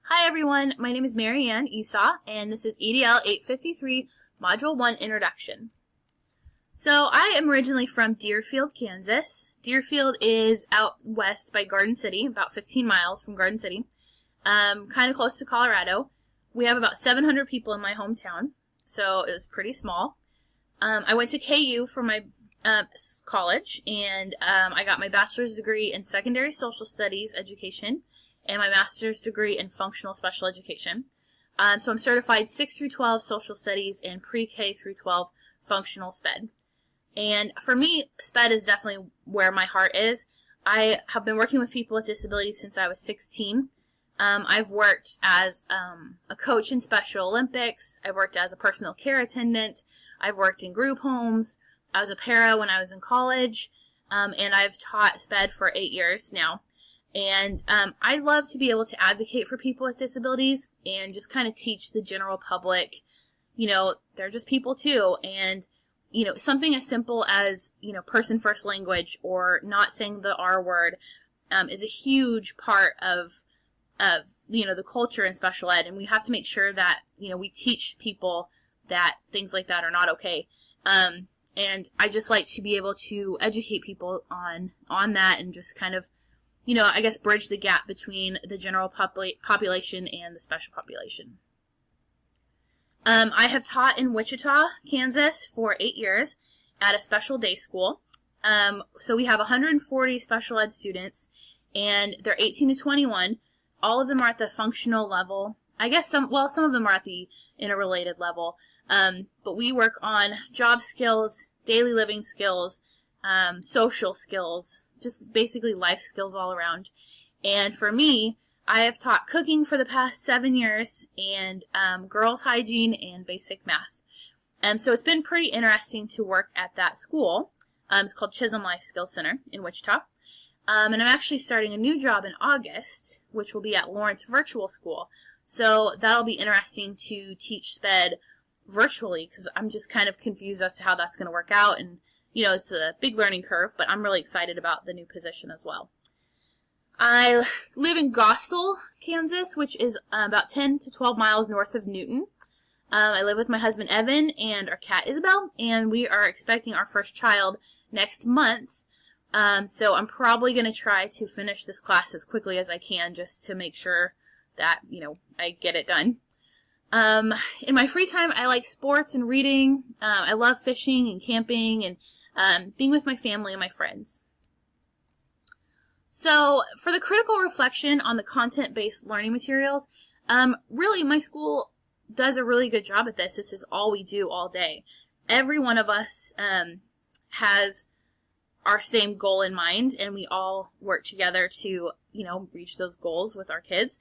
Hi everyone, my name is Marianne Esau, and this is EDL 853, Module 1 Introduction. So I am originally from Deerfield, Kansas. Deerfield is out west by Garden City, about 15 miles from Garden City, kind of close to Colorado. We have about 700 people in my hometown, so it was pretty small. I went to KU for my college, and I got my bachelor's degree in secondary social studies education and my master's degree in functional special education. So I'm certified 6 through 12 social studies and pre-K through 12 functional SPED. And for me, SPED is definitely where my heart is. I have been working with people with disabilities since I was 16. I've worked as a coach in Special Olympics. I've worked as a personal care attendant. I've worked in group homes. I was a para when I was in college. And I've taught SPED for 8 years now. And I love to be able to advocate for people with disabilities and just kind of teach the general public, they're just people too. And, something as simple as, person first language or not saying the R word is a huge part of the culture in special ed. And we have to make sure that, we teach people that things like that are not okay. And I just like to be able to educate people on that and just kind of, I guess bridge the gap between the general population and the special population. I have taught in Wichita, Kansas for 8 years at a special day school. So we have 140 special ed students, and they're 18 to 21. All of them are at the functional level. I guess some of them are at the interrelated level. But we work on job skills, daily living skills, social skills, just basically life skills all around. And for me, I have taught cooking for the past 7 years and girls' hygiene and basic math. So it's been pretty interesting to work at that school. It's called Chisholm Life Skills Center in Wichita. And I'm actually starting a new job in August, which will be at Lawrence Virtual School. So that'll be interesting to teach SPED virtually because I'm just kind of confused as to how that's going to work out. And it's a big learning curve, but I'm really excited about the new position as well. I live in Gossel, Kansas, which is about 10 to 12 miles north of Newton. I live with my husband, Evan, and our cat, Isabel, and we are expecting our first child next month. So I'm probably going to try to finish this class as quickly as I can just to make sure that, I get it done. In my free time, I like sports and reading. I love fishing and camping and being with my family and my friends. So for the critical reflection on the content-based learning materials, really my school does a really good job at this. This is all we do all day. Every one of us has our same goal in mind, and we all work together to, reach those goals with our kids.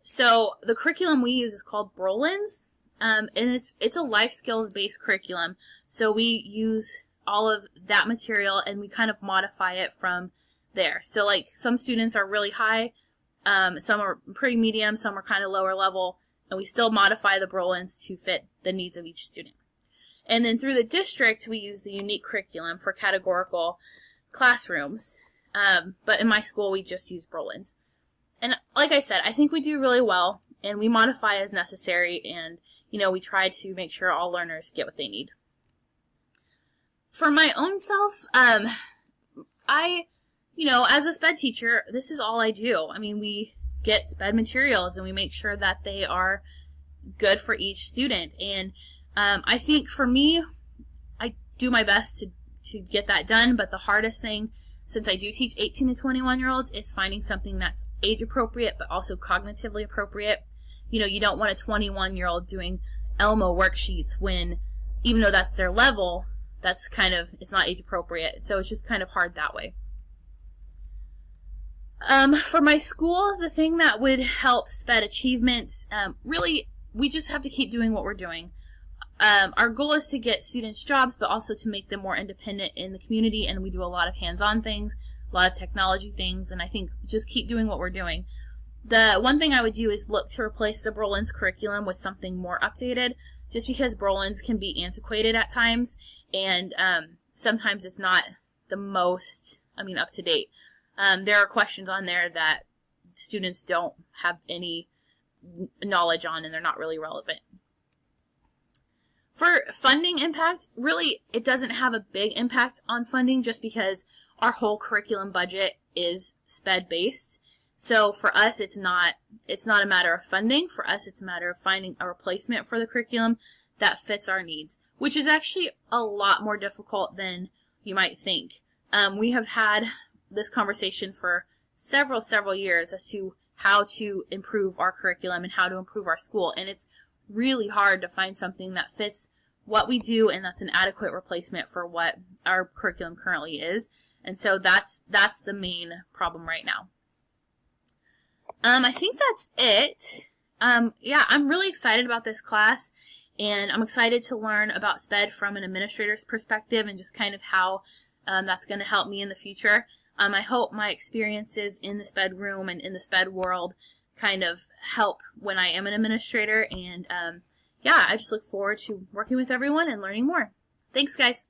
So the curriculum we use is called Brolin's, and it's a life skills based curriculum. So we use all of that material and we kind of modify it from there. So like some students are really high, some are pretty medium, some are kind of lower level, and we still modify the Brolin's to fit the needs of each student. And then through the district, we use the unique curriculum for categorical classrooms. But in my school, we just use Brolin's. And like I said, I think we do really well, and we modify as necessary, and, we try to make sure all learners get what they need. For my own self, I, as a SPED teacher, this is all I do. I mean, we get SPED materials, and we make sure that they are good for each student. And I think for me, I do my best to get that done, but the hardest thing, since I do teach 18 to 21-year-olds, is finding something that's age-appropriate but also cognitively appropriate. You don't want a 21-year-old doing Elmo worksheets when, even though that's their level, it's not age-appropriate. So it's just kind of hard that way. For my school, the thing that would help SPED achievements, really, we just have to keep doing what we're doing. Our goal is to get students jobs, but also to make them more independent in the community, and we do a lot of hands-on things, a lot of technology things, and I think just keep doing what we're doing. The one thing I would do is look to replace the Brolin's curriculum with something more updated, just because Brolin's can be antiquated at times, and sometimes it's not the most, up to date. There are questions on there that students don't have any knowledge on and they're not really relevant. For funding impact, really it doesn't have a big impact on funding just because our whole curriculum budget is SPED based. So for us it's not a matter of funding. For us it's a matter of finding a replacement for the curriculum that fits our needs, which is actually a lot more difficult than you might think. We have had this conversation for several years as to how to improve our curriculum and how to improve our school, and it's really hard to find something that fits what we do and that's an adequate replacement for what our curriculum currently is. And so that's the main problem right now. I think that's it. Yeah, I'm really excited about this class, and I'm excited to learn about SPED from an administrator's perspective and just kind of how that's going to help me in the future. I hope my experiences in the SPED room and in the SPED world kind of help when I am an administrator, and yeah, I just look forward to working with everyone and learning more. Thanks, guys.